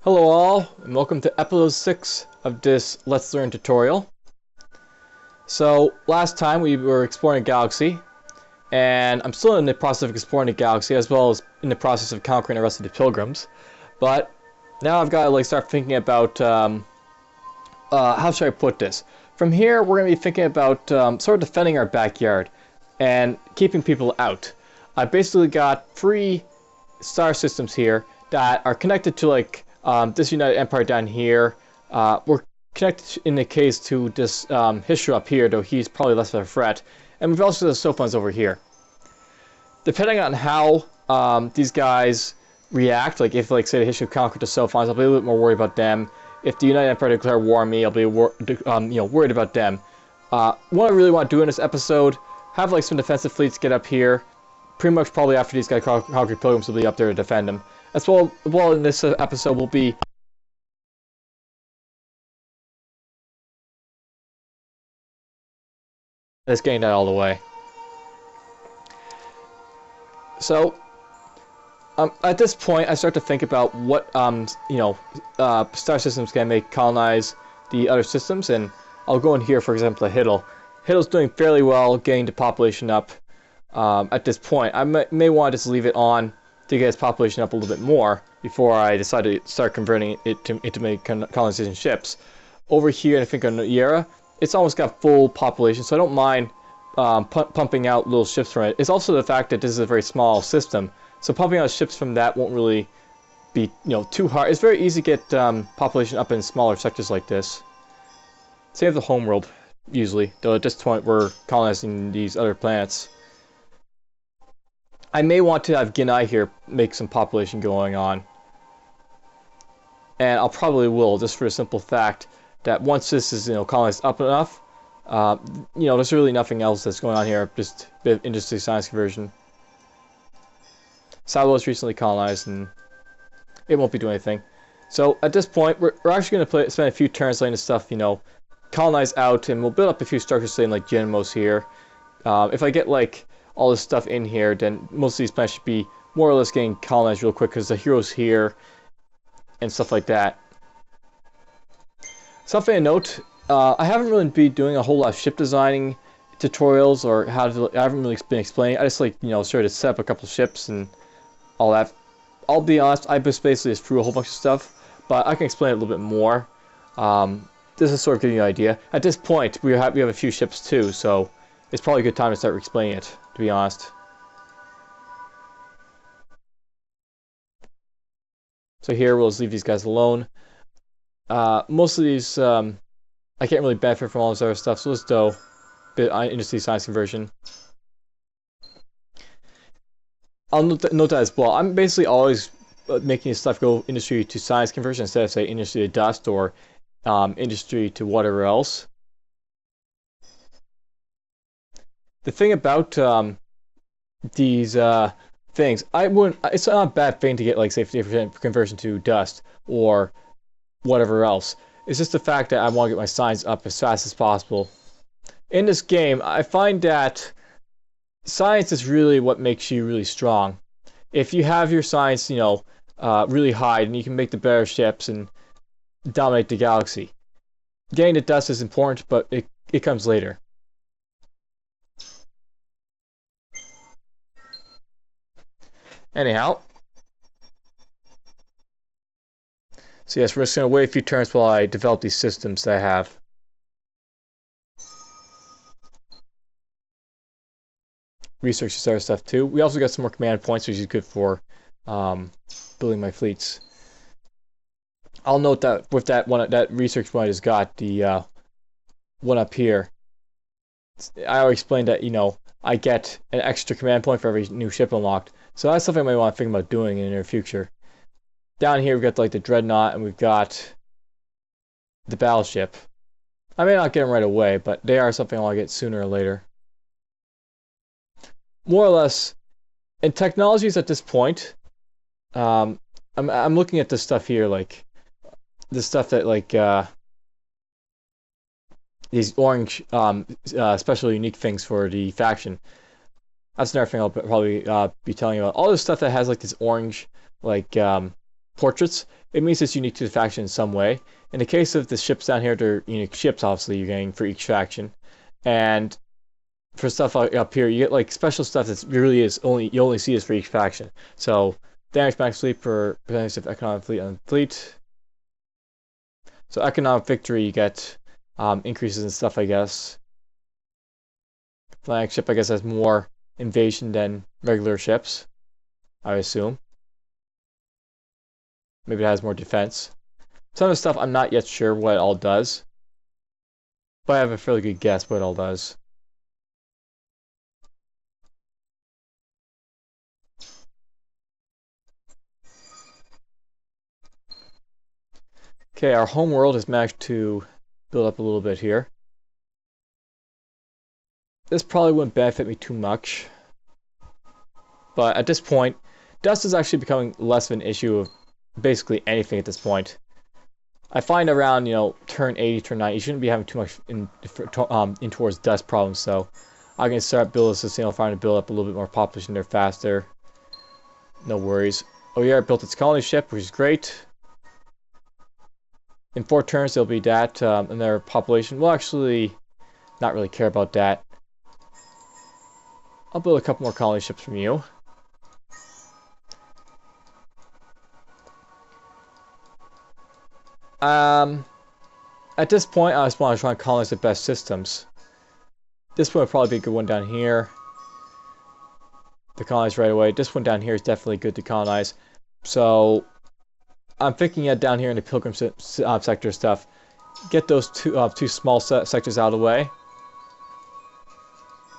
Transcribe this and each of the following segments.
Hello all, and welcome to episode 6 of this Let's Learn tutorial. So, last time we were exploring a galaxy, and I'm still in the process of exploring the galaxy, as well as in the process of conquering the rest of the pilgrims. But, now I've got to start thinking about, how should I put this? From here, we're going to be thinking about sort of defending our backyard, and keeping people out. I basically got 3 star systems here that are connected to this United Empire down here. We're connected in the case to this Hishra up here, though he's probably less of a threat. And we've also got the Sophons over here. Depending on how these guys react, like if say the Hishra conquered the Sophons, I'll be a little bit more worried about them. If the United Empire declare war on me, I'll be worried about them. What I really want to do in this episode, have some defensive fleets get up here. Pretty much probably after these guys conquer pilgrims will be up there to defend them. As well in this episode will be just getting that all the way. So at this point I start to think about what star systems can make colonize the other systems, and I'll go in here, for example, to Hiddle. Hiddle's doing fairly well getting the population up at this point. I may want to just leave it on to get its population up a little bit more before I decide to start converting it into make colonization ships. Over here, I think on Yera, it's almost got full population, so I don't mind pumping out little ships from it. It's also the fact that this is a very small system, so pumping out ships from that won't really be too hard. It's very easy to get population up in smaller sectors like this. Same as the homeworld, usually, though at this point we're colonizing these other planets. I may want to have Ginai here make some population going on. And I'll probably will, just for the simple fact that once this is colonized up enough, there's really nothing else that's going on here, just a bit of industry science conversion. Salo is recently colonized and it won't be doing anything. So at this point, we're actually going to spend a few turns letting this stuff, colonize out, and we'll build up a few structures saying like Genmos here. If I get all this stuff in here, then most of these planets should be more or less getting colonized real quick because the heroes here and stuff like that. Something to note, I haven't really been doing a whole lot of ship designing tutorials or how to. I haven't really been explaining. I just started to set up a couple of ships and all that. I'll be honest, I just basically just threw a whole bunch of stuff, but I can explain it a little bit more. This is sort of giving you an idea. At this point, we have a few ships too, so it's probably a good time to start explaining it, to be honest. So here we'll just leave these guys alone. Most of these, I can't really benefit from all this other stuff, so let's do a bit of industry science conversion. I'll note that as well. I'm basically always making this stuff go industry to science conversion instead of, say, industry to dust or industry to whatever else. The thing about these things, it's not a bad thing to get say 50% conversion to dust or whatever else. It's just the fact that I want to get my science up as fast as possible. In this game, I find that science is really what makes you really strong. If you have your science, really high, then you can make the better ships and dominate the galaxy. Getting the dust is important, but it comes later. Anyhow, so yes, we're just going to wait a few turns while I develop these systems that I have. Research this other stuff too. We also got some more command points, which is good for building my fleets. I'll note that with that research point I just got, the one up here, I already explained that I get an extra command point for every new ship unlocked. So that's something I might want to think about doing in the near future. Down here we've got the Dreadnought and we've got the Battleship. I may not get them right away, but they are something I'll get sooner or later. More or less, in technologies at this point, I'm looking at this stuff here, the stuff that these orange special unique things for the faction. That's another thing I'll probably be telling you about. All this stuff that has this orange portraits, it means it's unique to the faction in some way. In the case of the ships down here, they're unique ships, obviously, you're getting for each faction. And for stuff up here, you get like special stuff that really is you only see this for each faction. So damage max fleet per percentage of economic fleet on fleet. So economic victory, you get increases in stuff, I guess. Flagship, I guess, has more invasion than regular ships, I assume. Maybe it has more defense. Some of the stuff I'm not yet sure what it all does, but I have a fairly good guess what it all does. Okay, our home world has managed to build up a little bit here. This probably wouldn't benefit me too much, but at this point, dust is actually becoming less of an issue of basically anything at this point. I find around, turn 80, turn 90, you shouldn't be having too much in towards dust problems, so I can start building a sustainable farm to build up a little bit more population there faster. No worries. Oh yeah, I built its colony ship, which is great. In 4 turns, there'll be that, and their population will actually not really care about that. I'll build a couple more colony ships from you. At this point, I just want to try and colonize the best systems. This one would probably be a good one down here to colonize right away. This one down here is definitely good to colonize. So I'm thinking down here in the Pilgrim sector stuff, get those two small sectors out of the way.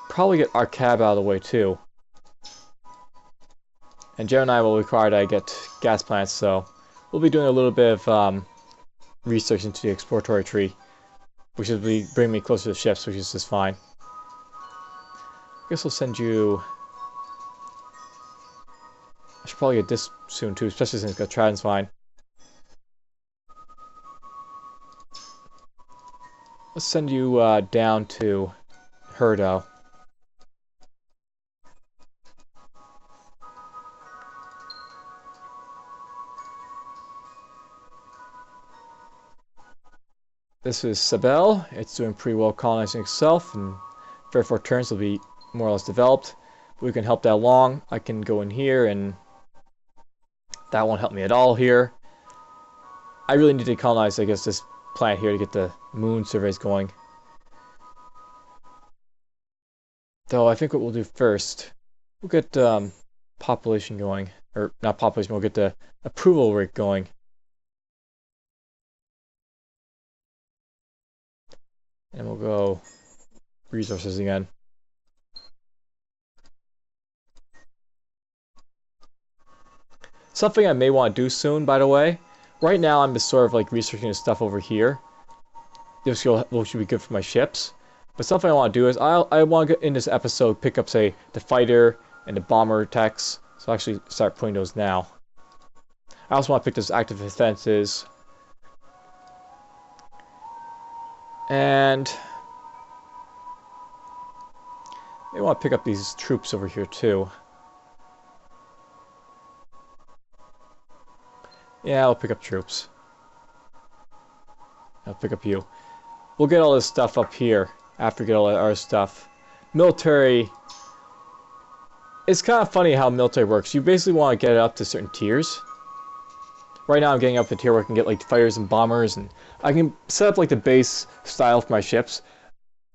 Probably get our cab out of the way too. And Gemini will require that I get gas plants, so we'll be doing a little bit of research into the exploratory tree, which will bring me closer to ships, which is just fine. I guess I'll send you. I should probably get this soon too, especially since it's got Transvine. Let's send you down to Herdo. This is Sabel. It's doing pretty well colonizing itself, and 4 turns will be more or less developed. We can help that along. I can go in here, and that won't help me at all here. I really need to colonize, I guess, this planet here to get the moon surveys going. Though I think what we'll do first, we'll get population going, or not population, we'll get the approval rate going. And we'll go resources again. Something I may want to do soon, by the way. Right now I'm just sort of like researching the stuff over here. This should be good for my ships. But something I want to do is I want to get in this episode pick up, say, the fighter and the bomber techs. So I'll actually start putting those now. I also want to pick those active defenses. And I want to pick up these troops over here too. Yeah, I'll pick up troops. I'll pick up you. We'll get all this stuff up here after we get all our stuff. Military. It's kind of funny how military works. You basically want to get it up to certain tiers. Right now I'm getting up to tier where I can get like fighters and bombers, and I can set up like the base style for my ships.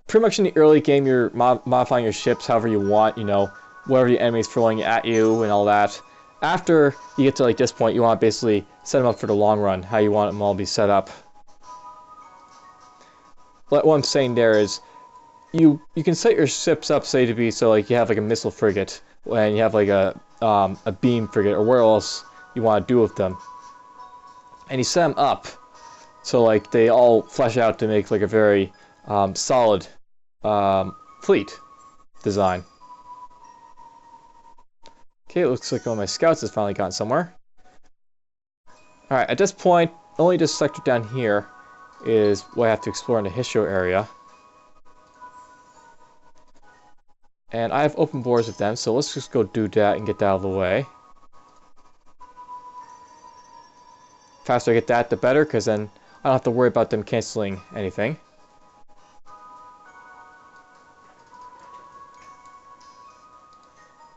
Pretty much in the early game you're modifying your ships however you want, whatever the enemy's throwing at you and all that. After you get to like this point, you want to basically set them up for the long run, how you want them all to be set up. What I'm saying there is, you can set your ships up, say, to be so like you have like a missile frigate, and you have like a beam frigate, or where else you want to do with them. And you set them up so like they all flesh out to make like a very solid fleet design. Okay, it looks like all my scouts has finally gotten somewhere. Alright, at this point, only this sector down here is what I have to explore in the Histio area. And I have open borders with them, so let's just go do that and get that out of the way. faster I get that, the better, because then I don't have to worry about them canceling anything.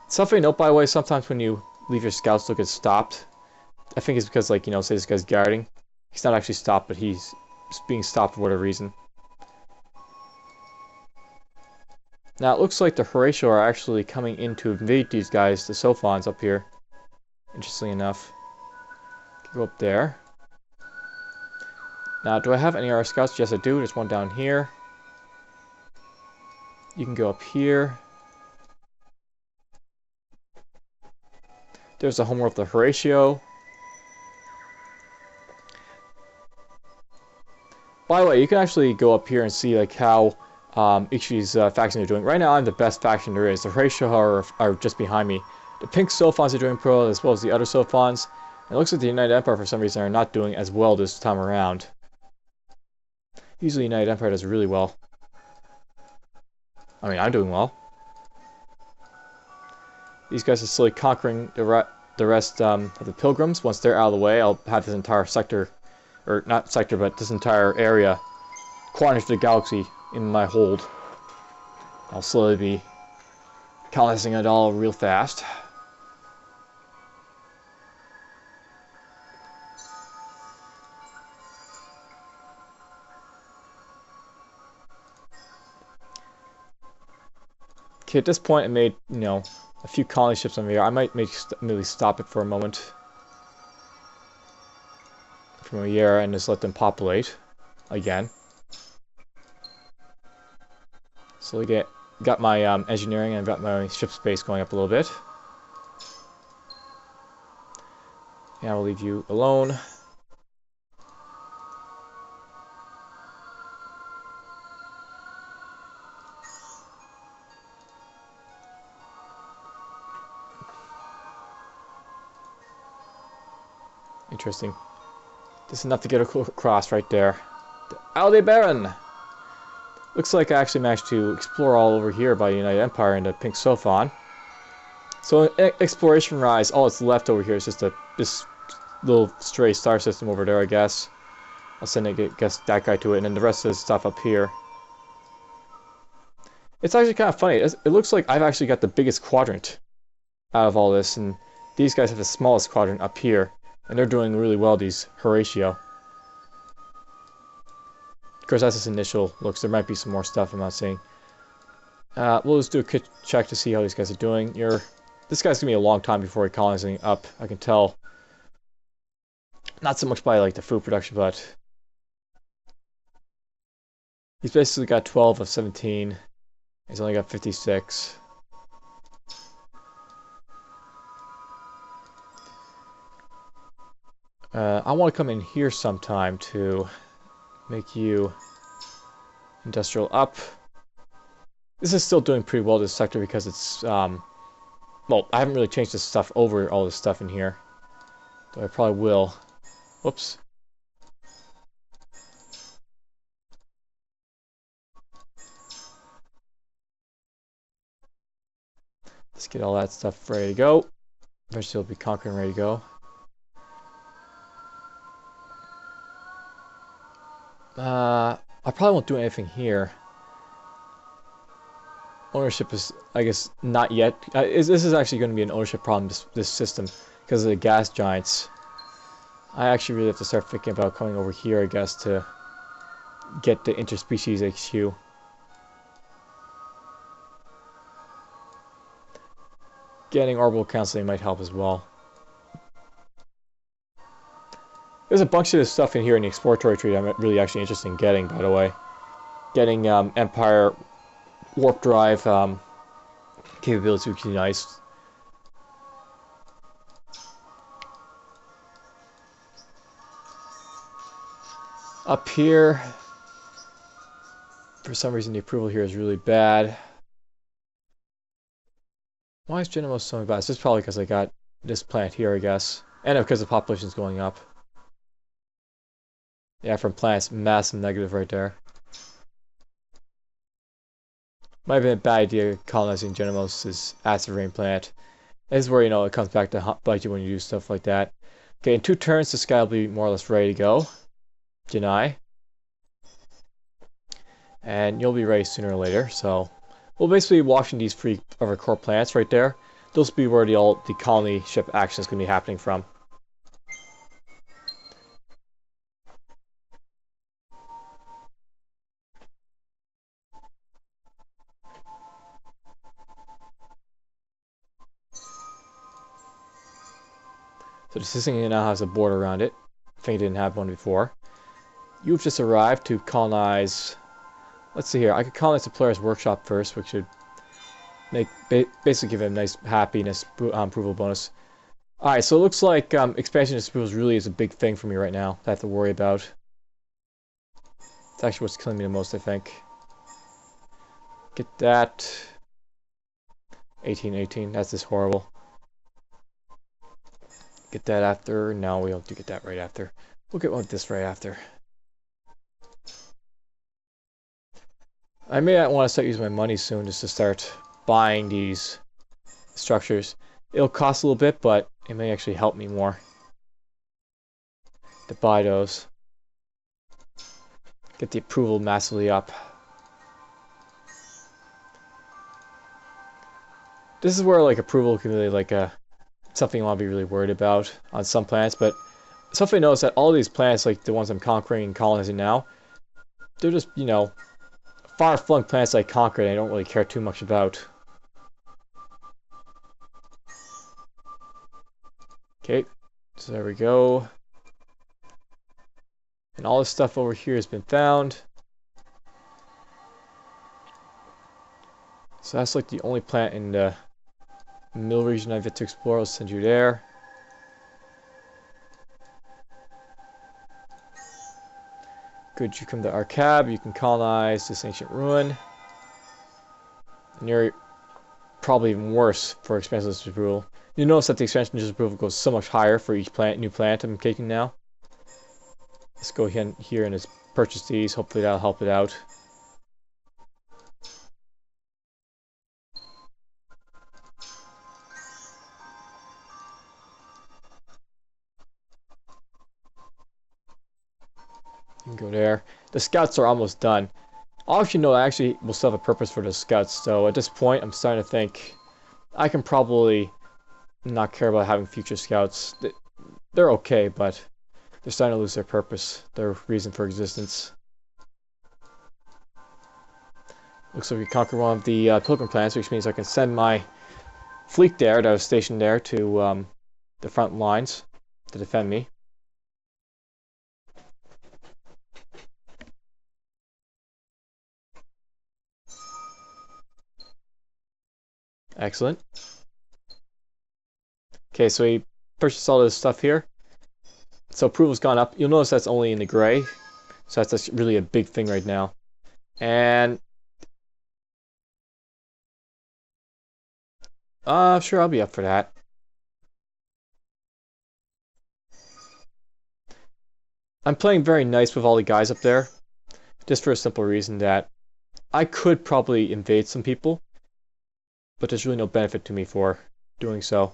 Something to note, by the way, sometimes when you leave your scouts, they'll get stopped. I think it's because, like, you know, say this guy's guarding. He's not actually stopped, but he's being stopped for whatever reason. Now, it looks like the Horatio are actually coming in to invade these guys, the Sophons up here. Interestingly enough. Go up there. Now, do I have any other scouts? Yes, I do. There's one down here. You can go up here. There's the homeworld of the Horatio. By the way, you can actually go up here and see like how each of these factions are doing. Right now, I'm the best faction there is. The Horatio are just behind me. The pink Sophons are doing pro as well as the other Sophons. And it looks like the United Empire, for some reason, are not doing as well this time around. Usually, United Empire does really well. I mean, I'm doing well. These guys are slowly conquering the rest of the Pilgrims. Once they're out of the way, I'll have this entire sector, or not sector, but this entire area, quadrants of the galaxy in my hold. I'll slowly be colonizing it all real fast. Okay, at this point I made, you know, a few colony ships over here. I might maybe stop it for a moment from a year and just let them populate again. So we got my engineering and got my ship space going up a little bit. Yeah, I'll leave you alone. Interesting. This is enough to get across right there. The Aldebaran! Looks like I actually managed to explore all over here by the United Empire and the Pink Sophon. So in Exploration Rise, all that's left over here is just this little stray star system over there, I guess. I'll send that guy to it, and then the rest of the stuff up here. It's actually kind of funny. It looks like I've actually got the biggest quadrant out of all this, and these guys have the smallest quadrant up here. And they're doing really well, these Horatio. Of course, that's just initial looks. There might be some more stuff I'm not seeing. We'll just do a quick check to see how these guys are doing. This guy's gonna be a long time before he colonizing up, I can tell. Not so much by like the food production, but he's basically got 12 of 17. He's only got 56. I want to come in here sometime to make you industrial up. This is still doing pretty well, this sector, because it's, well, I haven't really changed this stuff over, all this stuff in here. Though I probably will. Whoops. Let's get all that stuff ready to go. Eventually it'll be conquering ready to go. I probably won't do anything here. Ownership is, I guess, not yet. This is actually going to be an ownership problem, this system, because of the gas giants. I actually really have to start thinking about coming over here, I guess, to get the interspecies HQ. Getting orbital counseling might help as well. There's a bunch of this stuff in here in the exploratory tree I'm really actually interested in getting, by the way. Getting Empire warp drive capabilities would be nice. Up here, for some reason the approval here is really bad. Why is Genomos so bad? It's just probably because I got this plant here, I guess. And because the population is going up. Yeah, from plants, massive negative right there. Might have been a bad idea colonizing Genomos' acid rain plant. This is where, you know, it comes back to bite you when you do stuff like that. Okay, in 2 turns, this guy will be more or less ready to go. Deny. And you'll be ready sooner or later, so... We'll basically be watching these 3 of our core planets right there. Those will be where the colony ship action is going to be happening from. So this thing now has a border around it. I think it didn't have one before. You've just arrived to colonize... Let's see here. I could colonize the player's workshop first, which should make basically give it a nice happiness approval bonus. Alright, so it looks like expansion approvals really is a big thing for me right now that I have to worry about. It's actually what's killing me the most, I think. Get that. 18, that's just horrible. Get that after. No, we don't do get that right after. We'll get one with this right after. I may not want to start using my money soon just to start buying these structures. It'll cost a little bit, but it may actually help me more to buy those. Get the approval massively up. This is where like approval can really like something you want to be really worried about on some planets, but something I noticed that all these planets, like the ones I'm conquering and colonizing now, they're just, you know, far-flung planets I conquered and I don't really care too much about. Okay, so there we go. And all this stuff over here has been found. So that's like the only planet in the middle region I've yet to explore. I'll send you there. Good, you come to Arcab, you can colonize this ancient ruin. And you're probably even worse for expansion disapproval. You notice that the expansion disapproval goes so much higher for each new planet I'm taking now. Let's go here and just purchase these. Hopefully that'll help it out. You can go there. The scouts are almost done. I'll actually know I actually will still have a purpose for the scouts, so at this point I'm starting to think I can probably not care about having future scouts. They're okay, but they're starting to lose their purpose, their reason for existence. Looks like we conquered one of the pilgrim planets, which means I can send my fleet there that was stationed there to the front lines to defend me. Excellent. Okay, so we purchased all this stuff here. So approval's gone up. You'll notice that's only in the gray. So that's really a big thing right now. And sure, I'll be up for that. I'm playing very nice with all the guys up there. Just for a simple reason that I could probably invade some people, but there's really no benefit to me for doing so.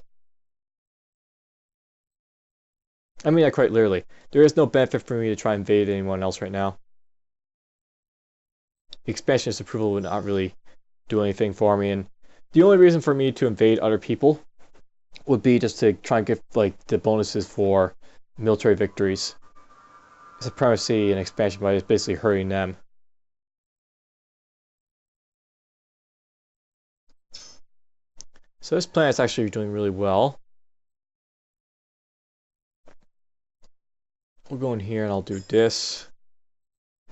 I mean that quite literally. There is no benefit for me to try and invade anyone else right now. The expansionist approval would not really do anything for me, and the only reason for me to invade other people would be just to try and get like the bonuses for military victories. Supremacy and expansion by just basically hurting them. So this planet's actually doing really well. We'll go in here and I'll do this.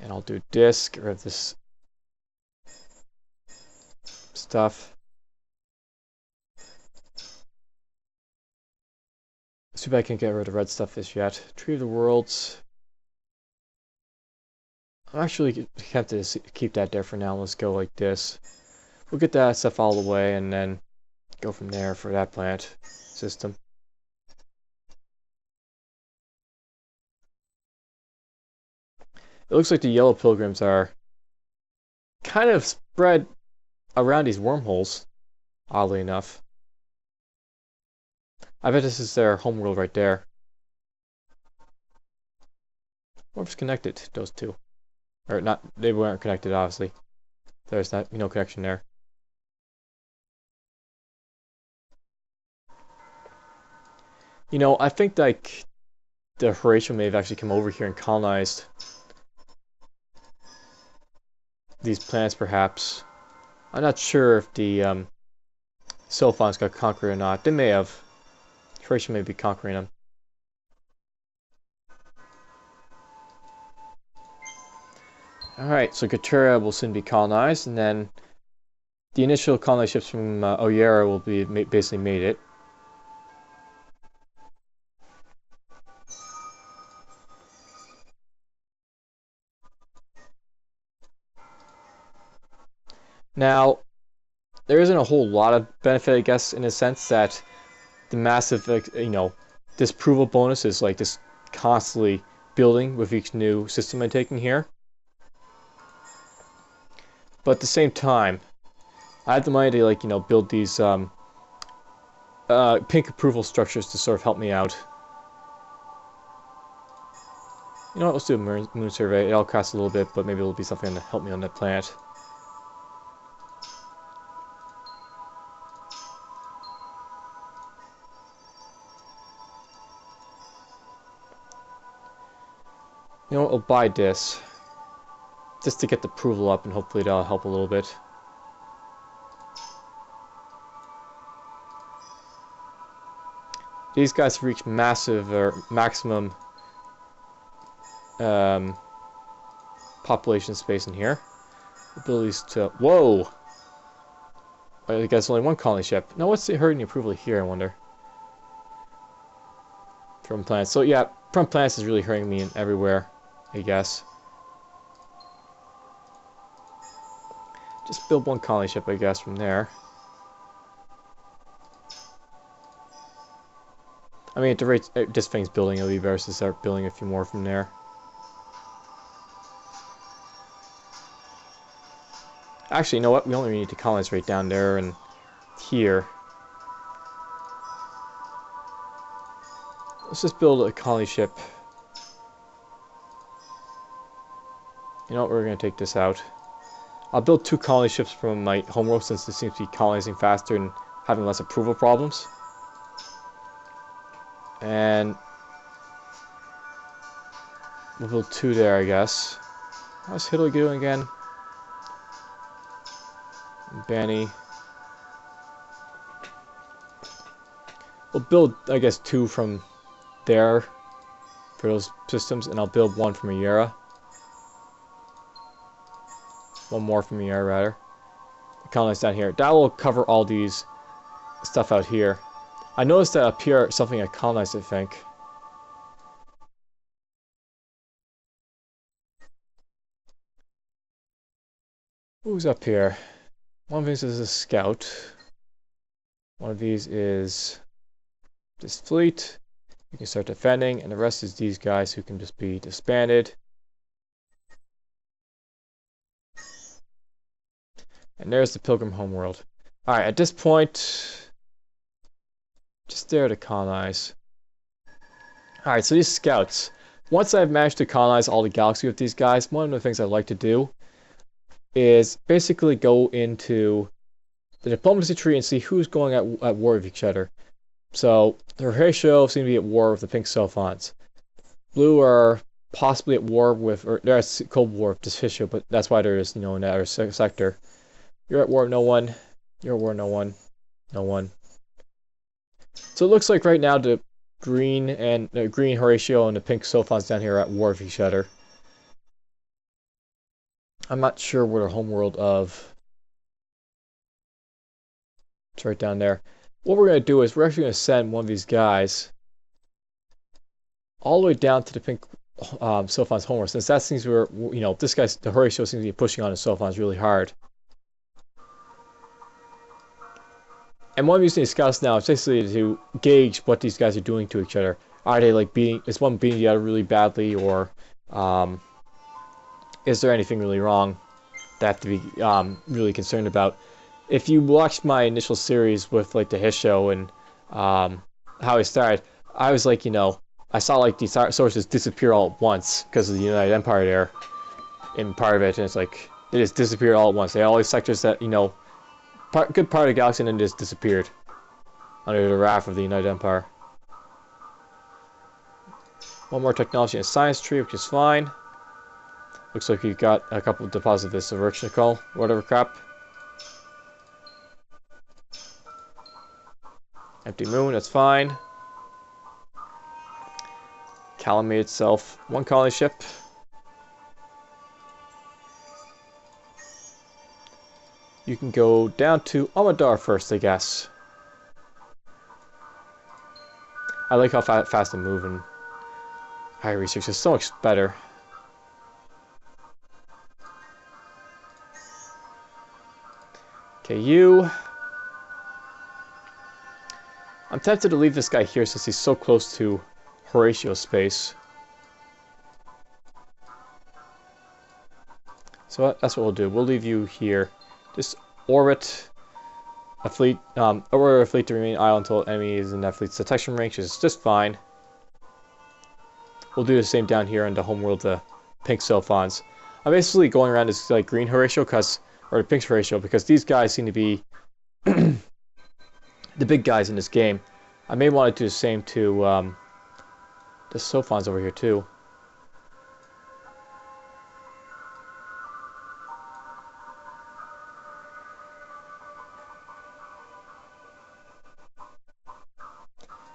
And I'll do this, get rid of this stuff. Too bad I can't get rid of red stuff just yet. Tree of the Worlds. I'm actually tempted to keep that there for now. Let's go like this. We'll get that stuff all the way and then go from there for that plant system. It looks like the yellow pilgrims are kind of spread around these wormholes, oddly enough. I bet this is their homeworld right there. What's connected, those two? Or not, they weren't connected, obviously. There's not, no connection there. You know, I think like the Horatio may have actually come over here and colonized these planets, perhaps. I'm not sure if the Sophons got conquered or not. They may have. Horatio may be conquering them. Alright, so Gatura will soon be colonized, and then the initial colonized ships from Oyera will be basically made it. Now, there isn't a whole lot of benefit, I guess, in a sense that the massive, you know, disapproval bonus is like just constantly building with each new system I'm taking here. But at the same time, I have the money to, like, you know, build these pink approval structures to sort of help me out. You know what, let's do a moon survey. It'll cost a little bit, but maybe it'll be something to help me on that planet. You know what, I'll buy this. Just to get the approval up, and hopefully that'll help a little bit. These guys have reached massive, or maximum population space in here. Abilities to... Whoa! I guess only one colony ship. Now what's the hurting approval here, I wonder? From planets. So yeah, from planets is really hurting me everywhere, I guess. Just build one colony ship, I guess, from there. I mean, at the rate this thing's building, it'll be better to start building a few more from there. Actually, you know what? We only need to colonize right down there and here. Let's just build a colony ship. You know what? We're going to take this out. I'll build 2 colony ships from my homeworld since this seems to be colonizing faster and having less approval problems. And we'll build 2 there, I guess. How's Hitler doing again? Banny. We'll build, I guess, 2 from there for those systems, and I'll build 1 from Oyera. 1 more from Oyera, rather. Colonize down here. That will cover all these stuff out here. I noticed that up here, something I colonized, I think. Who's up here? One of these is a scout. One of these is this fleet. You can start defending, and the rest is these guys who can just be disbanded. And there's the Pilgrim homeworld. Alright, at this point, just there to colonize. Alright, so these scouts. Once I've managed to colonize all the galaxy with these guys, one of the things I like to do is basically go into the diplomacy tree and see who's going at war with each other. So, the Horatio seem to be at war with the Pink Sophons. Blue are possibly at war with, or they're at Cold War with Disharmony, but that's why there is, you know, in that other sector. You're at war with no one. You're at war with no one. No one. So it looks like right now the green Horatio and the pink Sophons down here are at war with each other. I'm not sure where the homeworld of... It's right down there. What we're going to do is we're actually going to send one of these guys all the way down to the pink Sophons homeworld, since that seems where, you know, this guy's, the Horatio seems to be pushing on the Sophons really hard. And what I'm using these scouts now is basically to gauge what these guys are doing to each other. Are they like is one beating the other really badly, or is there anything really wrong that I have to be really concerned about? If you watched my initial series with like the Hisho and how I started, I was like, you know, I saw like these sources disappear all at once because of the United Empire there in part of it, and it's like they just disappeared all at once. They had all these sectors that, you know, good part of the galaxy, and then just disappeared under the wrath of the United Empire. One more technology and science tree, which is fine. Looks like we got a couple of deposits of this Vertical, whatever crap. Empty moon, that's fine. Calamate itself, one colony ship. You can go down to Amadar first, I guess. I like how fast they move, and high research is so much better. Okay, you. I'm tempted to leave this guy here since he's so close to Horatio space. So that's what we'll do. We'll leave you here. Just orbit a fleet, order a fleet to remain idle until enemy is in that fleet's detection range, which is just fine. We'll do the same down here on the homeworld, the pink Sophons. I'm basically going around this like green Horatio, or the pink Horatio, because these guys seem to be the big guys in this game. I may want to do the same to the Sophons over here too.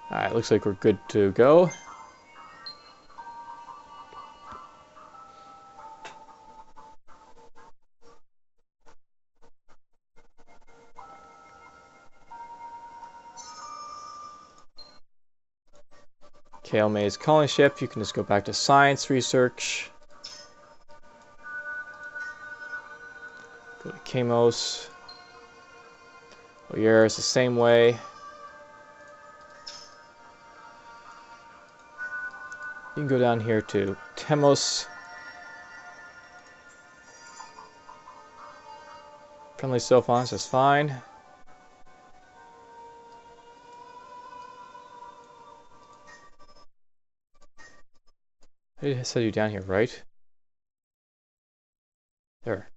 Alright, looks like we're good to go. Kale May's colony ship, you can just go back to science research. Go to Kamos. Oh, yeah, it's the same way. You can go down here to Temos. Friendly Sophons is fine. I set you down here, right? There.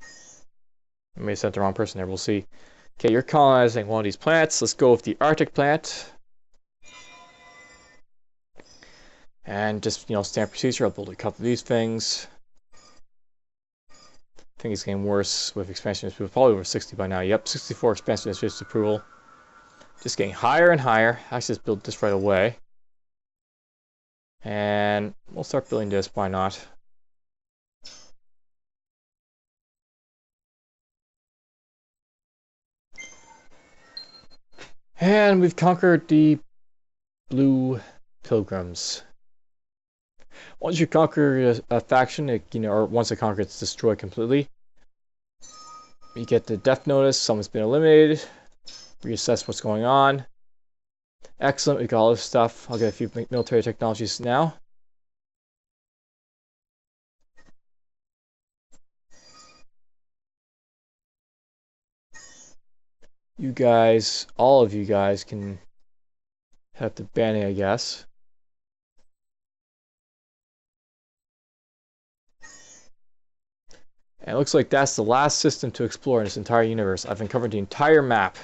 I may have sent the wrong person there, we'll see. Okay, you're colonizing one of these planets. Let's go with the Arctic planet. And just, you know, standard procedure, I'll build a couple of these things. I think it's getting worse with expansion. We're probably over 60 by now. Yep, 64 expansion is approval. Just getting higher and higher. I should just build this right away. And we'll start building this, why not? And we've conquered the Blue Pilgrims. Once you conquer a faction, or once a conquer, it's destroyed completely. You get the death notice, someone's been eliminated. Reassess what's going on. Excellent, we got all this stuff. I'll get a few military technologies now. You guys, all of you guys can head up to Banning, I guess. And it looks like that's the last system to explore in this entire universe. I've uncovered the entire map.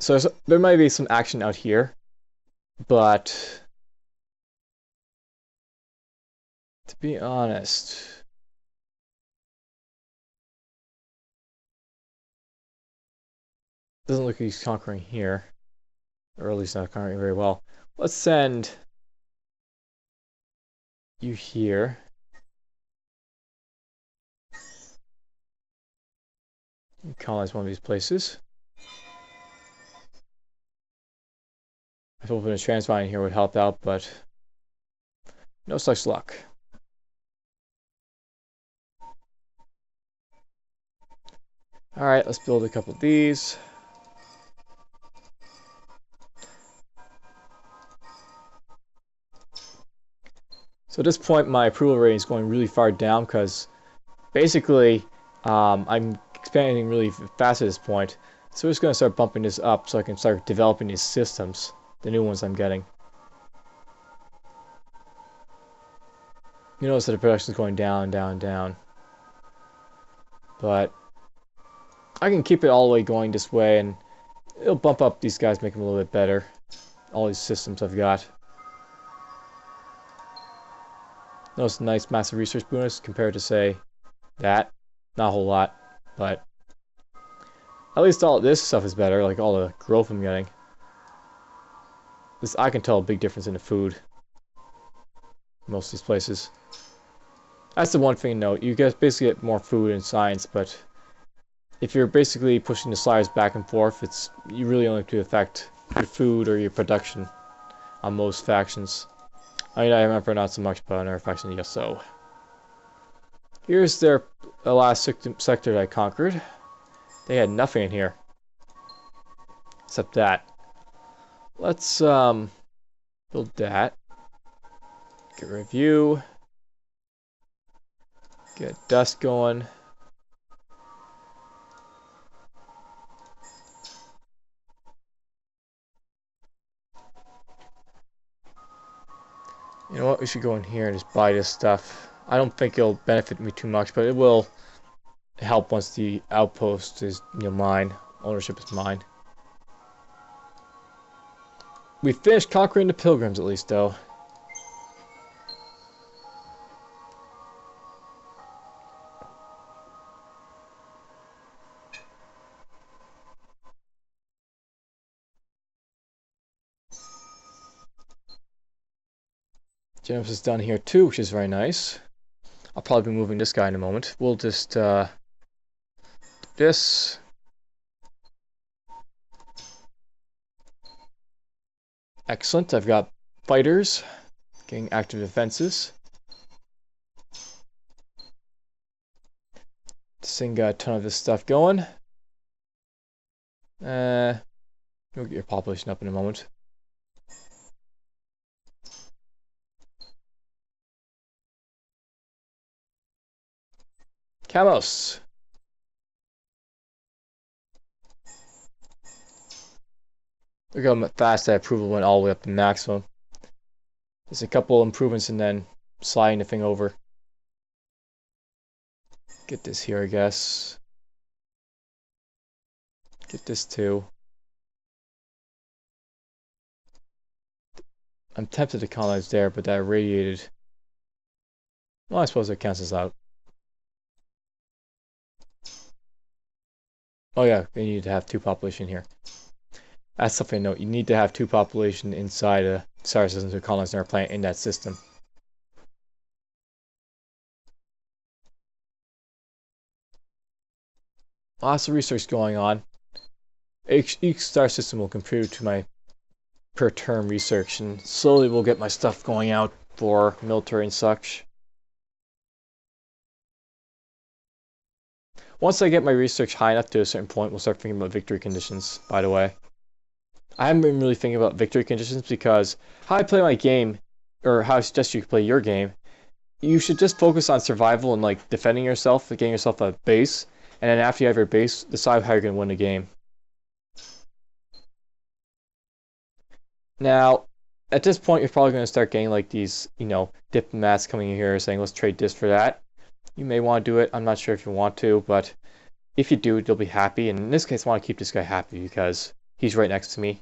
So there might be some action out here, but to be honest, doesn't look like he's conquering here, or at least not conquering very well. Let's send you here. You colonize one of these places. I was hoping a transvine here would help out, but no such luck. Alright, let's build a couple of these. So at this point, my approval rating is going really far down because basically I'm expanding really fast at this point. So we're just going to start bumping this up so I can start developing these systems, the new ones I'm getting. You notice that the production is going down, down, down. But I can keep it all the way going this way, and it'll bump up these guys, make them a little bit better. All these systems I've got. Notice a nice massive research bonus compared to, say, that. Not a whole lot, but at least all this stuff is better, like all the growth I'm getting. This, I can tell a big difference in the food. Most of these places. That's the one thing to note. You basically get more food in science, but if you're basically pushing the sliders back and forth, you really only have to affect your food or your production on most factions. I mean, I remember not so much, but on our faction, yes, so. Here's their last sector that I conquered. They had nothing in here. Except that. Let's, build that. Get review. Get dust going. You know what? We should go in here and just buy this stuff. I don't think it'll benefit me too much, but it will help once the outpost is, mine. Ownership is mine. We finished conquering the pilgrims, at least, though. Genesis is done here too, which is very nice. I'll probably be moving this guy in a moment. We'll just do this. Excellent. I've got fighters getting active defenses. This thing got a ton of this stuff going. We'll get your population up in a moment. Camos. Look how fast that approval went all the way up to maximum. There's a couple improvements and then sliding the thing over. Get this here, I guess. Get this too. I'm tempted to colonize there, but that irradiated. Well, I suppose it cancels out. Oh yeah, you need to have 2 population here. That's something to note. You need to have 2 population inside a star system to colonize another planet in that system. Lots of research going on. Each star system will contribute to my per term research, and slowly we'll get my stuff going out for military and such. Once I get my research high enough to a certain point, we'll start thinking about victory conditions, by the way. I haven't been really thinking about victory conditions because how I play my game, or how I suggest you play your game, you should just focus on survival and like defending yourself, getting yourself a base, and then after you have your base, decide how you're going to win the game. Now, at this point, you're probably going to start getting like these, diplomats coming in here saying, let's trade this for that. You may want to do it. I'm not sure if you want to, but if you do, they'll be happy. And in this case, I want to keep this guy happy because he's right next to me.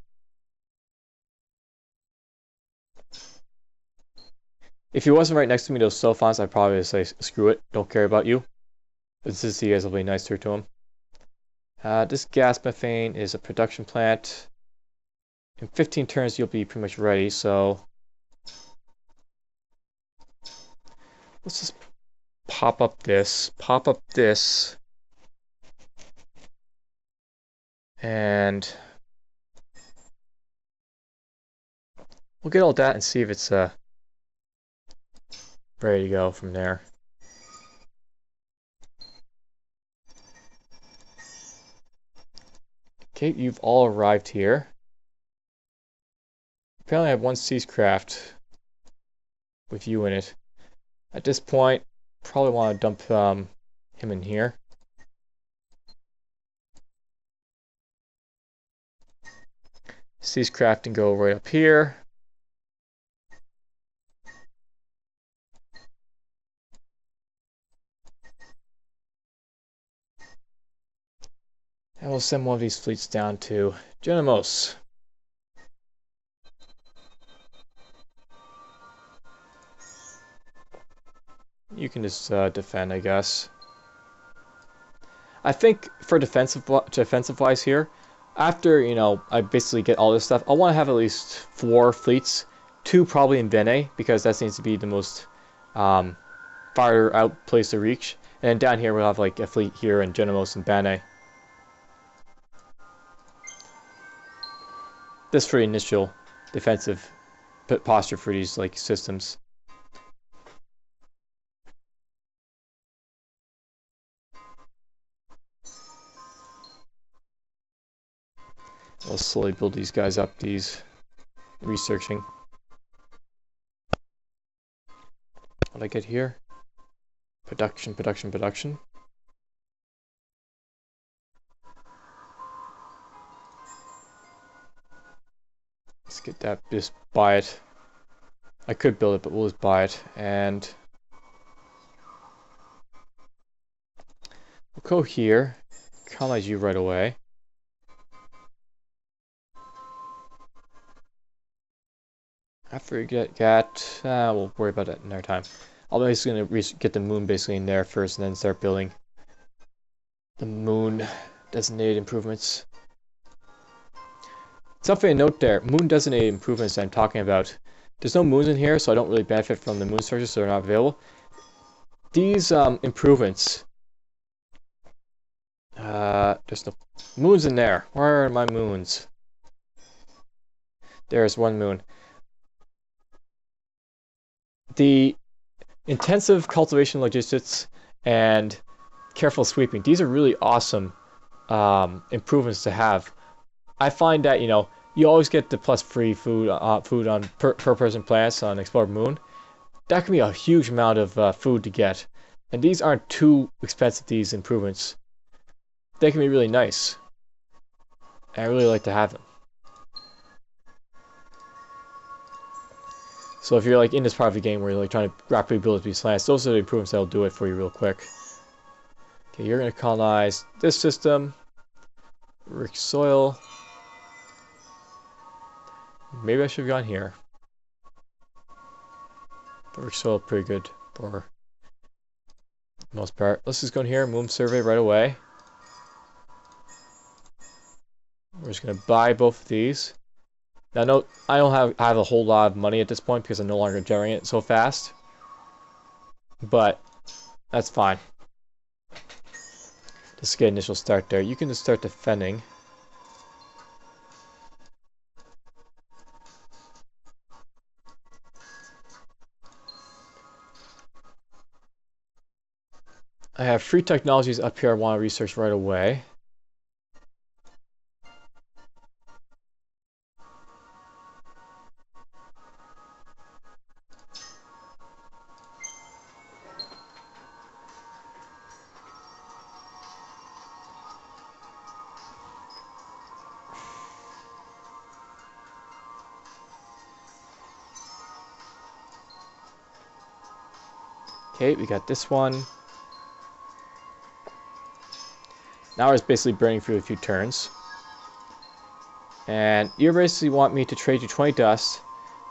If he wasn't right next to me, those Sophons, I'd probably say, screw it, don't care about you. But since you guys will be nicer to him. This gas methane is a production plant. In 15 turns, you'll be pretty much ready, so let's just pop up this, and we'll get all that and see if it's ready to go from there. Okay, you've all arrived here. Apparently I have 1 Seacraft with you in it. At this point, probably want to dump him in here. Siegecraft and go right up here. And we'll send one of these fleets down to Genemos. You can just defend, I guess. I think for defensive wise here, after, you know, I basically get all this stuff, I want to have at least 4 fleets. 2 probably in Vene, because that seems to be the most farther out place to reach. And then down here we'll have like a fleet here in Genemos and Bane. This for the initial defensive posture for these like systems. We'll slowly build these guys up, these researching. What I get here? Production, production, production. Let's get that, just buy it. I could build it, but we'll just buy it. And we'll go here, colonize you right away. After we get we'll worry about that another time. I'm basically going to get the moon basically in there first and then start building the moon designated improvements. Something to note there, moon designated improvements I'm talking about. There's no moons in here, so I don't really benefit from the moon structures, so they're not available. These improvements, there's no moons in there. Where are my moons? There's one moon. The intensive cultivation logistics and careful sweeping, these are really awesome improvements to have. I find that, you know, you always get the plus free food on per person plants on Explored Moon. That can be a huge amount of food to get. And these aren't too expensive, these improvements. They can be really nice. And I really like to have them. So if you're like in this part of the game where you're like trying to rapidly build these plants, those are the improvements that'll do it for you real quick. Okay, you're going to colonize this system. Rich soil. Maybe I should have gone here. But rich soil pretty good for the most part. Let's just go in here, moon survey right away. We're just going to buy both of these. Now, note, I don't have a whole lot of money at this point because I'm no longer generating it so fast. But that's fine. Just get an initial start there. You can just start defending. I have free technologies up here I want to research right away. Okay, we got this one. Now it's basically burning through a few turns. And you basically want me to trade you 20 dust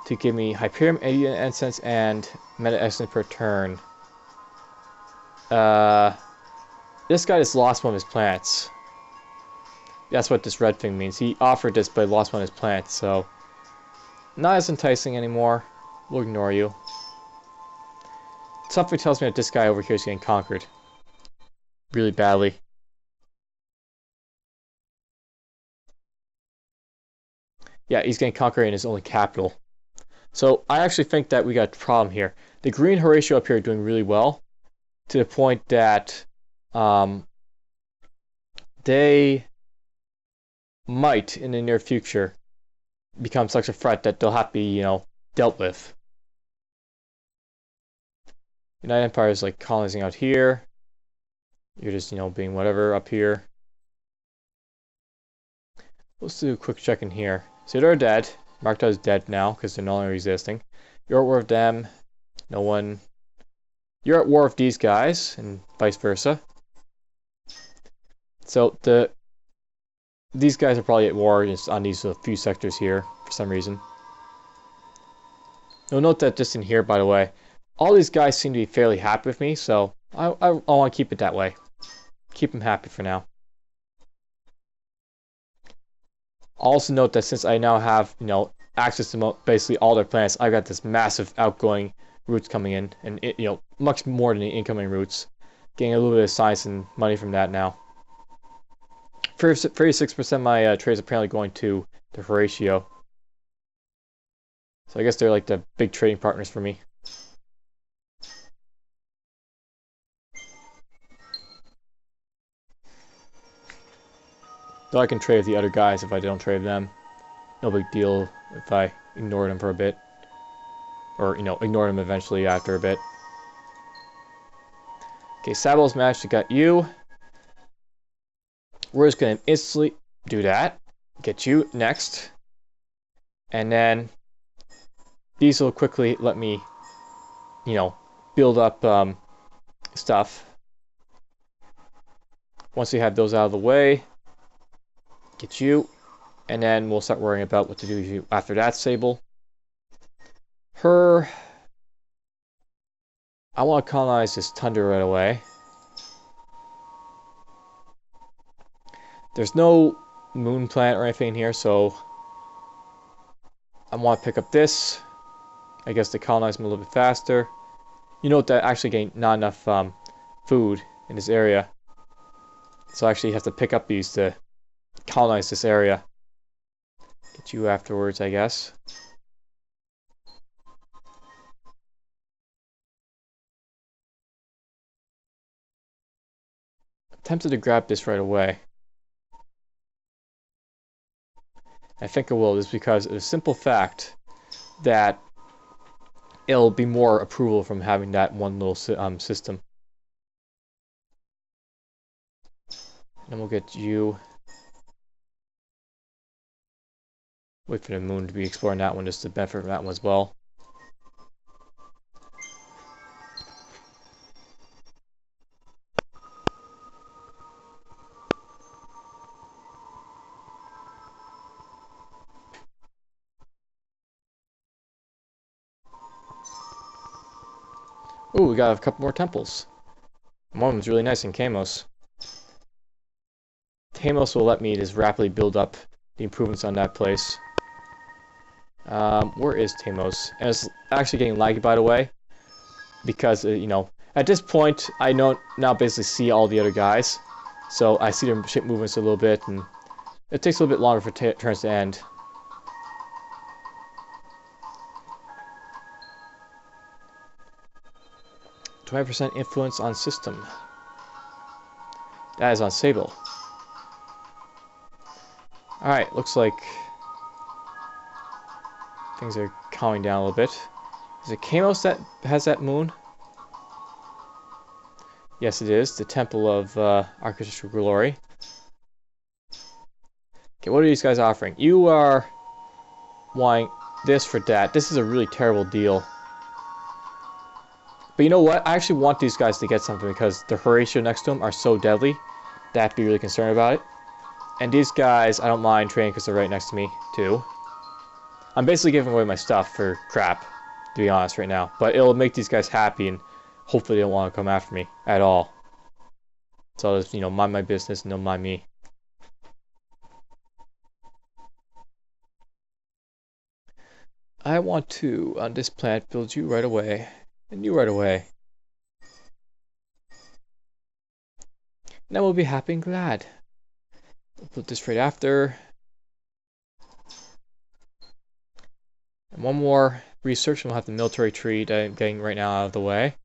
to give me Hyperium, 80 Incense, and Meta Excellence per turn. This guy just lost one of his plants. That's what this red thing means. He offered this but lost one of his plants, so not as enticing anymore. We'll ignore you. Something tells me that this guy over here is getting conquered really badly. Yeah, he's getting conquered in his only capital. So I actually think that we got a problem here. The green Horatio up here are doing really well, to the point that they might, in the near future, become such a threat that they'll have to be, you know, dealt with. United Empire is like colonizing out here. You're just, you know, being whatever up here. Let's do a quick check in here. So they're dead. Marked as dead now because they're no longer existing. You're at war with them. No one. You're at war with these guys, and vice versa. So these guys are probably at war just on these few sectors here for some reason. You'll note that just in here, by the way, all these guys seem to be fairly happy with me, so I want to keep it that way. Keep them happy for now. Also note that since I now have, access to basically all their planets, I've got this massive outgoing routes coming in, and much more than the incoming routes. Getting a little bit of science and money from that now. 36% of my trades apparently going to the Horatio. So I guess they're like the big trading partners for me. Though I can trade with the other guys if I don't trade with them. No big deal if I ignore them for a bit. Or, ignore them eventually after a bit. Okay, Sabo's managed to get you. We're just going to instantly do that. Get you next. And then these will quickly let me, build up stuff. Once we have those out of the way, get you. And then we'll start worrying about what to do with you after that, Sable. Her. I want to colonize this tundra right away. There's no moon planet or anything here, so I want to pick up this. I guess to colonize them a little bit faster. You note that I actually getting not enough food in this area. So I actually have to pick up these to colonize this area. Get you afterwards, I guess. I'm tempted to grab this right away. I think I will, just because of the simple fact that it'll be more approval from having that one little system. And we'll get you. Wait for the moon to be exploring that one just to benefit from that one as well. Ooh, we got a couple more temples. One of them's really nice in Kamos. Kamos will let me just rapidly build up the improvements on that place. Where is Tamos? And it's actually getting laggy, by the way, because at this point I now basically see all the other guys, so I see their ship movements a little bit, and it takes a little bit longer for turns to end. %20 influence on system. That is on Sable. Alright, looks like things are calming down a little bit. Is it Kamos that has that moon? Yes, it is. The Temple of Architectural Glory. Okay, what are these guys offering? You are wanting this for that. This is a really terrible deal. But you know what? I actually want these guys to get something because the Horatio next to them are so deadly that I have to be really concerned about it. And these guys, I don't mind trading because they're right next to me, too. I'm basically giving away my stuff for crap, to be honest, right now. But it'll make these guys happy, and hopefully they don't want to come after me at all. So I'll just, mind my business and they'll mind me. I want to, on this planet, build you right away. And you right away. And then we'll be happy and glad. We'll put this right after. And one more research, and we'll have the military tree that I'm getting right now out of the way.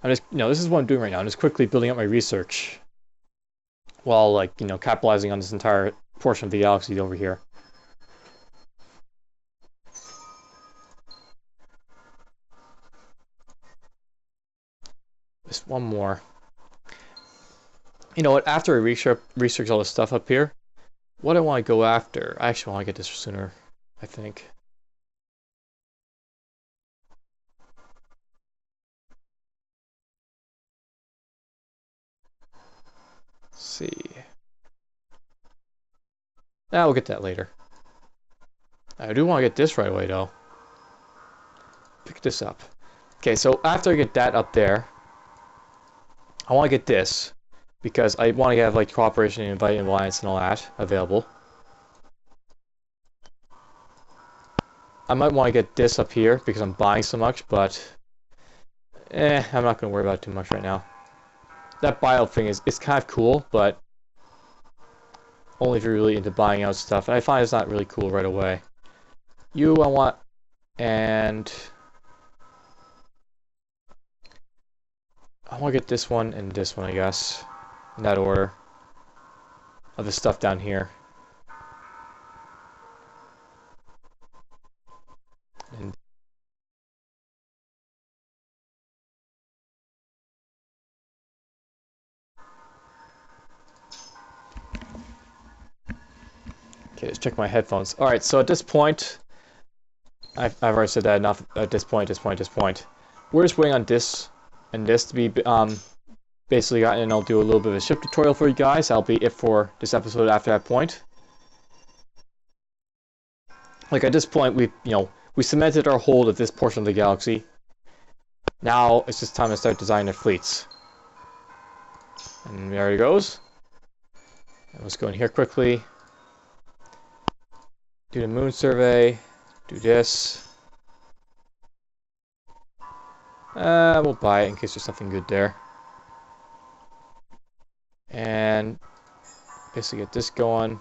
I'm just, this is what I'm doing right now. I'm just quickly building up my research. While, capitalizing on this entire portion of the galaxy over here. Just one more. You know what? After I research all this stuff up here, what I want to go after, I actually want to get this sooner, I think. Let's see. We'll get that later. I do want to get this right away, though. Pick this up. Okay, so after I get that up there, I want to get this, because I want to have like cooperation and invite alliance and all that available. I might want to get this up here because I'm buying so much, but I'm not going to worry about it too much right now. That bio thing it's kind of cool, but only if you're really into buying out stuff. And I find it's not really cool right away. I want, and I want to get this one and this one, I guess, in that order of the stuff down here. And okay, let's check my headphones. All right, so at this point, I've already said that enough. At this point, we're just waiting on this and this to be basically gotten, and I'll do a little bit of a ship tutorial for you guys. That'll be it for this episode. After that point, like at this point, we cemented our hold of this portion of the galaxy. Now it's just time to start designing their fleets. And there it goes. And let's go in here quickly. Do the moon survey. Do this. We'll buy it in case there's something good there. And basically get this going.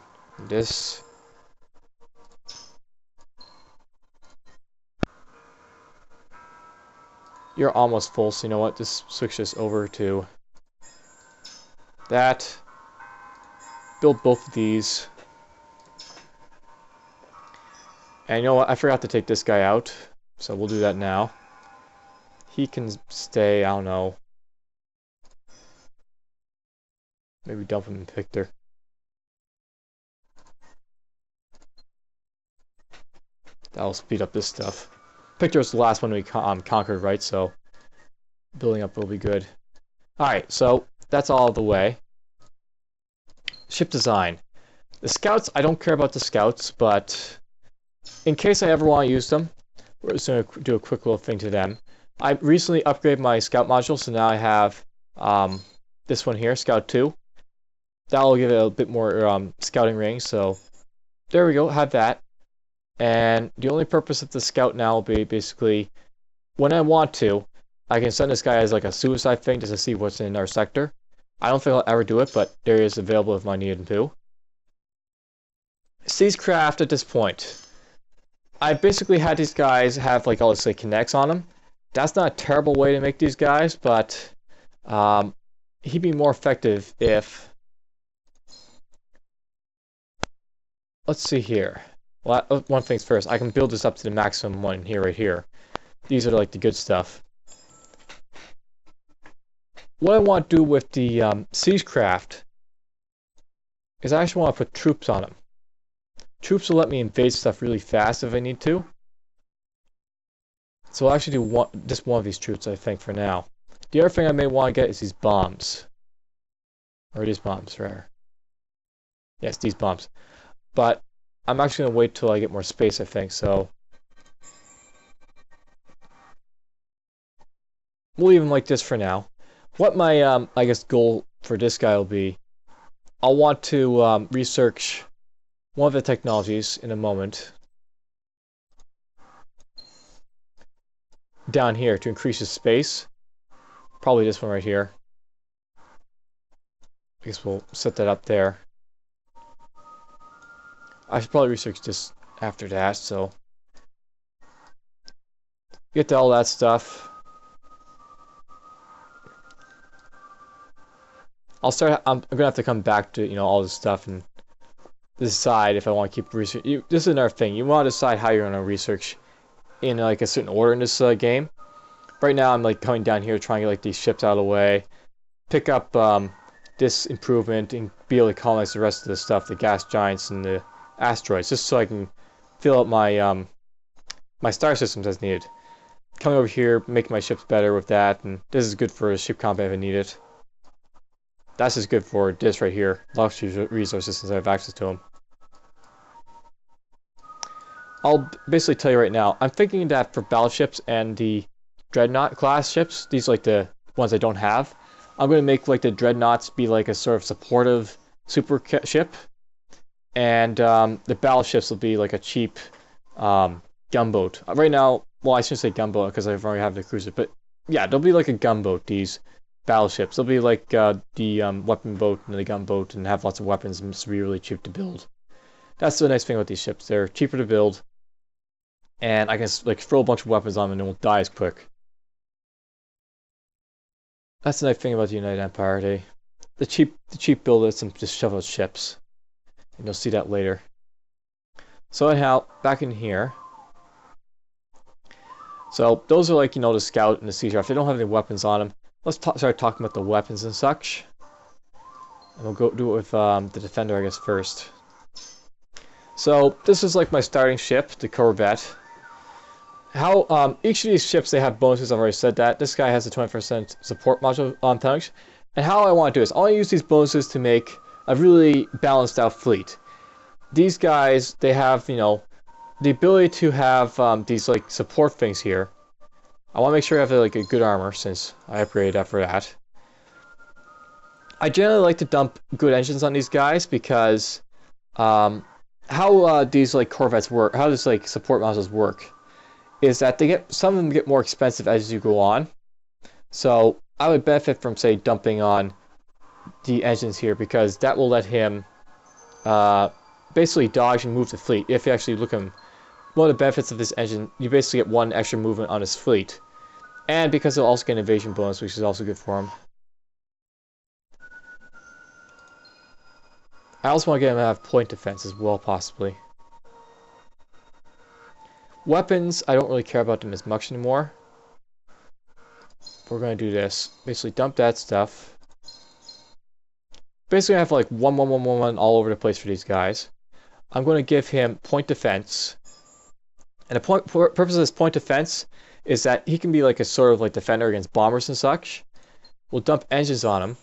This. You're almost full, so you know what? Just switch this over to that. Build both of these. And you know what? I forgot to take this guy out, so we'll do that now. He can stay, I don't know. Maybe dump him in Victor. That'll speed up this stuff. Victor was the last one we conquered, right? So building up will be good. Alright, so that's all the way. Ship design. The scouts, I don't care about the scouts, but in case I ever want to use them, we're just going to do a quick little thing to them. I recently upgraded my scout module, so now I have this one here, Scout 2. That'll give it a bit more scouting range, so there we go, have that. And the only purpose of the scout now will be basically, when I want to, I can send this guy as like a suicide thing just to see what's in our sector. I don't think I'll ever do it, but there he is available if I need him to. Siegecraft at this point. I basically had these guys have like all this like connects on them. That's not a terrible way to make these guys, but he'd be more effective if... Let's see here. Well, one thing's first, I can build this up to the maximum one here, right here. These are like the good stuff. What I want to do with the Siegecraft is I actually want to put troops on them. Troops will let me invade stuff really fast if I need to. So I'll actually do just one of these troops, I think, for now. The other thing I may want to get is these bombs. Or these bombs, rather. Yes, these bombs. But I'm actually going to wait till I get more space, I think, so... We'll leave him like this for now. What my, I guess, goal for this guy will be, I'll want to research one of the technologies in a moment. Down here to increase his space. Probably this one right here. I guess we'll set that up there. I should probably research this after that, so get to all that stuff. I'm gonna have to come back to all this stuff and decide if I want to keep research. This is another thing. You want to decide how you're gonna research in like a certain order in this game. Right now, I'm like coming down here trying to get like these ships out of the way, pick up this improvement and be able to colonize the rest of the stuff, the gas giants and the asteroids, just so I can fill up my my star systems as needed. Coming over here, making my ships better with that, and this is good for ship combat if I need it. That's just good for this right here, luxury resources since I have access to them. I'll basically tell you right now, I'm thinking that for battleships and the Dreadnought class ships, these are like the ones I don't have, I'm going to make like the Dreadnoughts be like a sort of supportive super ship, and the battleships will be like a cheap gunboat. Right now, well, I shouldn't say gunboat because I already have the cruiser, but yeah, they'll be like a gunboat, these battleships. They'll be like the weapon boat and the gunboat and have lots of weapons and just be really cheap to build. That's the nice thing about these ships. They're cheaper to build, and I can like throw a bunch of weapons on them and they won't die as quick. That's the nice thing about the United Empire. The cheap builders and just shove out ships, and you'll see that later. So anyhow, back in here. So those are like, the scout and the sea draft. They don't have any weapons on them. Let's start talking about the weapons and such. And we'll go do it with the defender, I guess, first. So this is like my starting ship, the Corvette. How each of these ships, they have bonuses. I've already said that. This guy has a 20% support module on tanks. And how I want to do this, I want to use these bonuses to make a really balanced out fleet. These guys, they have, the ability to have these like support things here. I want to make sure I have like a good armor since I upgraded that for that. I generally like to dump good engines on these guys because how these like Corvettes work, how this like support modules work, is that some of them get more expensive as you go on. So I would benefit from, say, dumping on the engines here because that will let him basically dodge and move the fleet. If you actually look at him, one of the benefits of this engine, you basically get one extra movement on his fleet. And because he'll also get an invasion bonus, which is also good for him. I also want to get him to have point defense as well, possibly. Weapons, I don't really care about them as much anymore. We're going to do this. Basically dump that stuff. Basically I have like 1, 1, 1, 1, 1 all over the place for these guys. I'm going to give him point defense. And the purpose of this point defense is that he can be like a sort of like defender against bombers and such. We'll dump engines on him.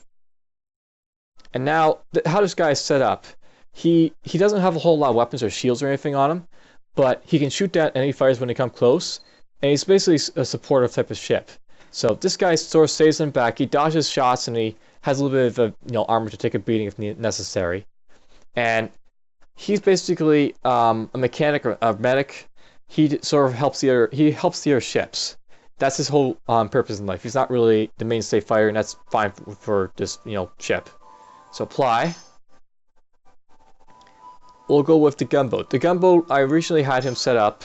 And now, how this guy is set up, he doesn't have a whole lot of weapons or shields or anything on him, but he can shoot down enemy fighters when they come close, and he's basically a supportive type of ship. So this guy sort of stays in back, he dodges shots, and he has a little bit of armor to take a beating if necessary. And he's basically a mechanic or a medic. He sort of helps the other ships. That's his whole purpose in life. He's not really the mainstay fighter, and that's fine for this ship. So apply. We'll go with the gunboat. The gunboat, I originally had him set up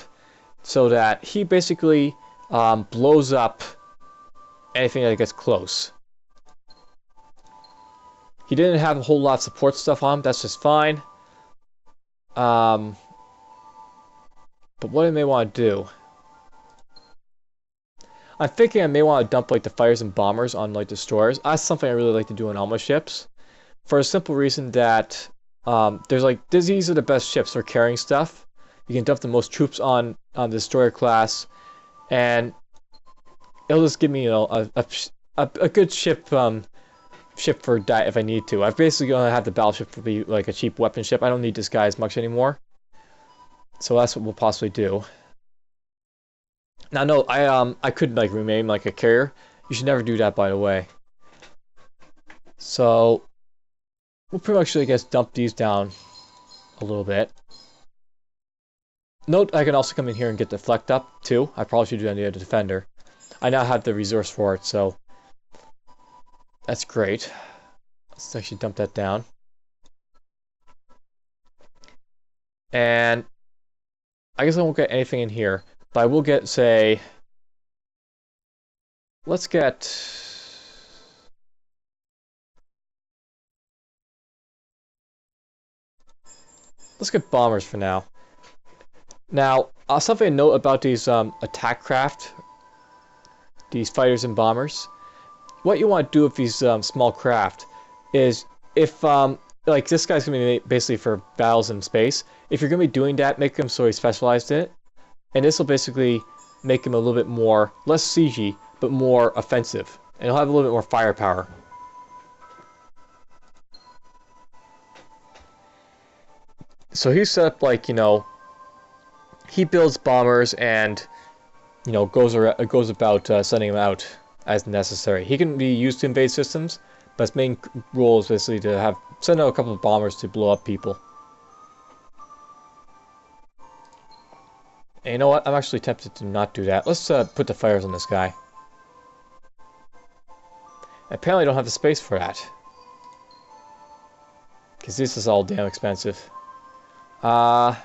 so that he basically blows up anything that gets close. He didn't have a whole lot of support stuff on him. That's just fine. But what I may want to do, I'm thinking I may want to dump like the fighters and bombers on like destroyers. That's something I really like to do on all my ships, for a simple reason that these are the best ships for carrying stuff. You can dump the most troops on the destroyer class, and it'll just give me a good ship for that if I need to. I've basically gonna have the battleship to be like a cheap weapon ship. I don't need this guy as much anymore. So that's what we'll possibly do. Now, no, I could like rename like a carrier. You should never do that, by the way. So we'll pretty much, I guess, dump these down a little bit. Note, I can also come in here and get deflect up too. I probably should do that on the other defender. I now have the resource for it, so that's great. Let's actually dump that down. And I guess I won't get anything in here, but I will get, say, let's get bombers for now. Now, something to note about these attack craft, these fighters and bombers. What you want to do with these small craft is if like this guy's gonna be basically for battles in space. If you're gonna be doing that, make him so he's specialized in it, and this will basically make him a little bit more less siegey, but more offensive, and he'll have a little bit more firepower. So he's set up like, you know, he builds bombers and, you know, goes about sending them out as necessary. He can be used to invade systems, but his main role is basically to send out a couple of bombers to blow up people. And you know what? I'm actually tempted to not do that. Let's put the fires on this guy. Apparently I don't have the space for that, because this is all damn expensive. Let's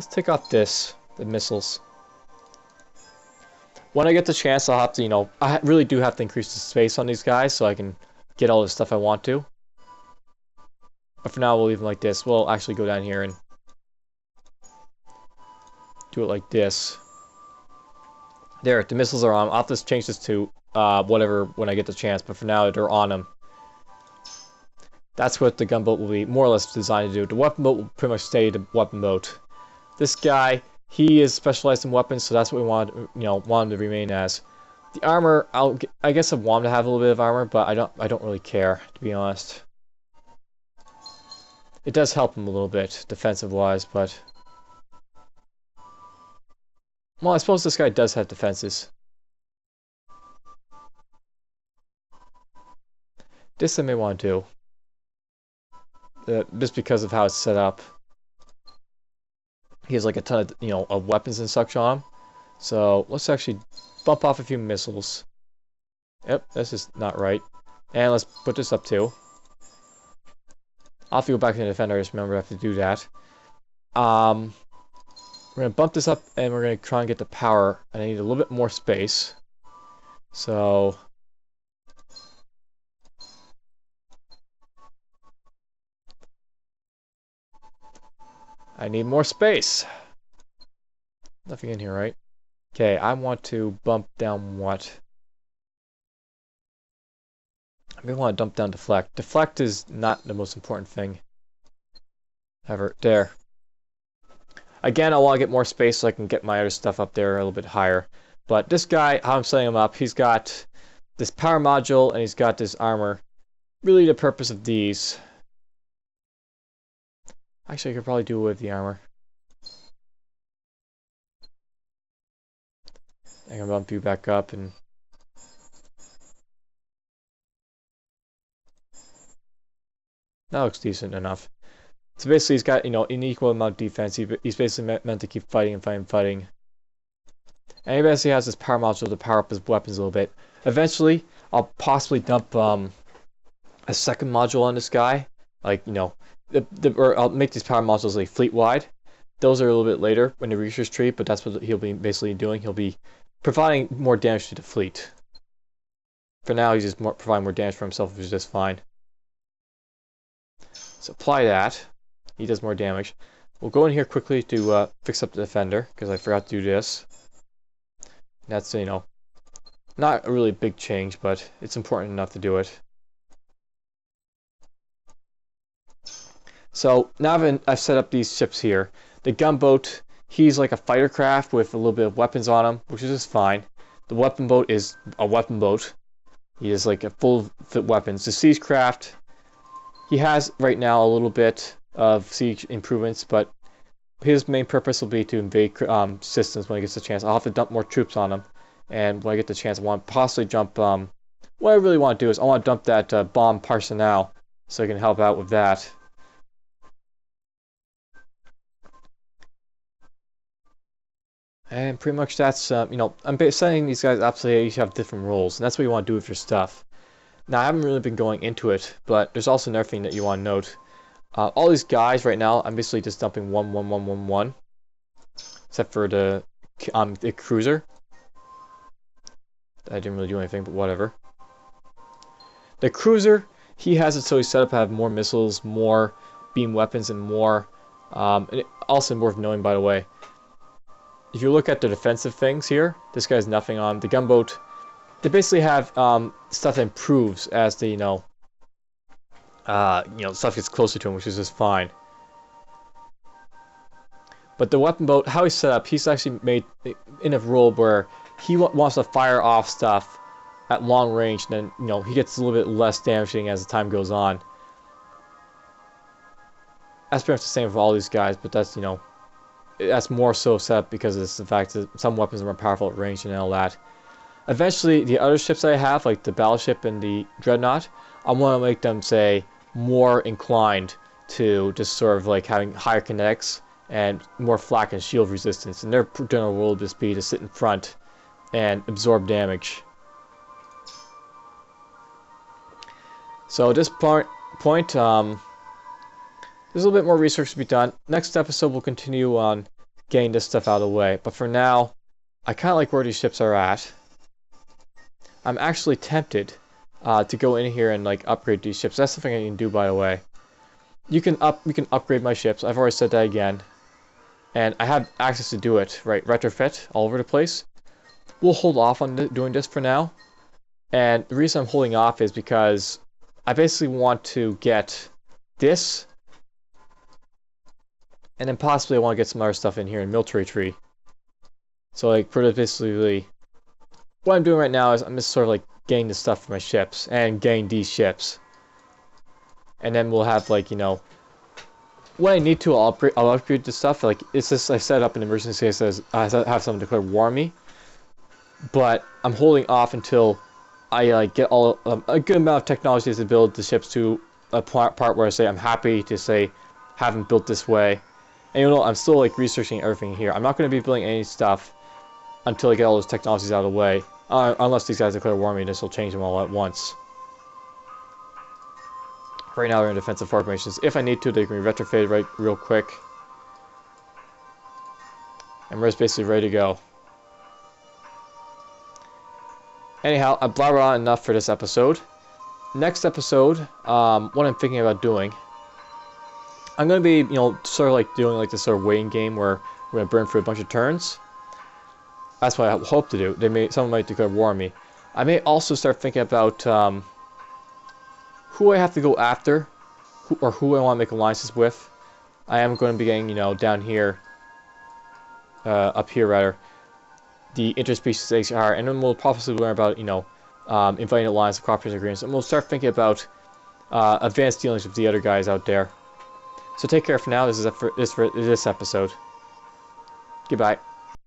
take off the missiles. When I get the chance, I'll have to, you know, I really do have to increase the space on these guys so I can get all the stuff I want to. But for now, we'll leave them like this. We'll actually go down here and do it like this. There, the missiles are on. I'll have to change this to whatever when I get the chance, but for now, they're on them. That's what the gunboat will be more or less designed to do. The weapon boat will pretty much stay the weapon boat. This guy, he is specialized in weapons, so that's what we want, you know, want him to remain as. The armor, I guess I want him to have a little bit of armor, but I don't really care, to be honest. It does help him a little bit, defensive-wise, but... Well, I suppose this guy does have defenses. This I may want to do. Just because of how it's set up. He has like a ton of, you know, of weapons and such on him. So let's actually bump off a few missiles. Yep, this is not right. And let's put this up too. I'll have to go back to the defender. I just remember I have to do that. We're gonna bump this up and we're gonna try and get the power. And I need a little bit more space. So I need more space. Nothing in here, right? Okay, I want to bump down what? I may want to dump down deflect. Deflect is not the most important thing ever. There. Again, I want to get more space so I can get my other stuff up there a little bit higher. But this guy, how I'm setting him up, he's got this power module and he's got this armor. Really the purpose of these. Actually, I could probably do it with the armor. I can bump you back up and... That looks decent enough. So basically he's got, you know, an equal amount of defense. He's basically meant to keep fighting and fighting and fighting. And he basically has this power module to power up his weapons a little bit. Eventually, I'll possibly dump a second module on this guy. Like, you know, or I'll make these power modules like fleet-wide. Those are a little bit later when the research tree, but that's what he'll be basically doing. He'll be providing more damage to the fleet. For now, he's just providing more damage for himself, which is just fine. So apply that. He does more damage. We'll go in here quickly to fix up the defender, because I forgot to do this. That's, you know, not a really big change, but it's important enough to do it. So now I've set up these ships here. The gunboat, he's like a fighter craft with a little bit of weapons on him, which is just fine. The weapon boat is a weapon boat. He is like a full fit weapons. The siege craft, he has right now a little bit of siege improvements, but his main purpose will be to invade systems when he gets the chance. I'll have to dump more troops on him, and when I get the chance, I want to possibly jump. What I really want to do is I want to dump that bomb personnel so I can help out with that. And pretty much that's, you know, I'm saying these guys absolutely each have different roles, and that's what you want to do with your stuff. Now, I haven't really been going into it, but there's also another thing that you want to note. All these guys right now, I'm basically just dumping 1, 1, 1, 1, 1. Except for the cruiser. I didn't really do anything, but whatever. The cruiser, he has it so he's set up to have more missiles, more beam weapons, and more... and also worth knowing, by the way. If you look at the defensive things here, this guy's nothing on. The gunboat, they basically have stuff that improves as the stuff gets closer to him, which is just fine. But the weapon boat, how he's set up, he's actually made in a role where he wants to fire off stuff at long range, and then he gets a little bit less damaging as the time goes on. That's pretty much the same for all these guys, but that's that's more so set up because of the fact that some weapons are more powerful at range and all that. Eventually, the other ships I have, like the battleship and the dreadnought, I want to make them, say, more inclined to just sort of like having higher kinetics and more flak and shield resistance, and their general role will just be to sit in front and absorb damage. So at this point, there's a little bit more research to be done. Next episode, we'll continue on getting this stuff out of the way. But for now, I kind of like where these ships are at. I'm actually tempted to go in here and like upgrade these ships. That's something I can do, by the way. You can upgrade my ships. I've already said that again, and I have access to do it. Right, retrofit all over the place. We'll hold off on doing this for now. And the reason I'm holding off is because I basically want to get this. And then possibly I want to get some other stuff in here in military tree. So like basically, what I'm doing right now is I'm just sort of like getting the stuff for my ships and getting these ships. And then we'll have like when I need to, I'll upgrade the stuff. Like it's just I set up an emergency case says I have someone declare war on me. But I'm holding off until I get a good amount of technology to build the ships to a part where I say I'm happy to say have them built this way. And I'm still like researching everything here. I'm not going to be building any stuff until I get all those technologies out of the way. Unless these guys declare war on me, this will change them all at once. Right now they're in defensive formations. If I need to, they can be retrofitted real quick. And we're just basically ready to go. Anyhow, I blabbered on enough for this episode. Next episode, what I'm thinking about doing, I'm going to be, sort of like doing like this sort of waiting game where we're going to burn for a bunch of turns. That's what I hope to do. Someone might declare war on me. I may also start thinking about who I have to go after, who I want to make alliances with. I am going to be getting, down here, up here rather, the interspecies HR, and then we'll possibly learn about, inviting alliance, cooperation agreements, and we'll start thinking about advanced dealings with the other guys out there. So take care for now. This is it for this episode. Goodbye.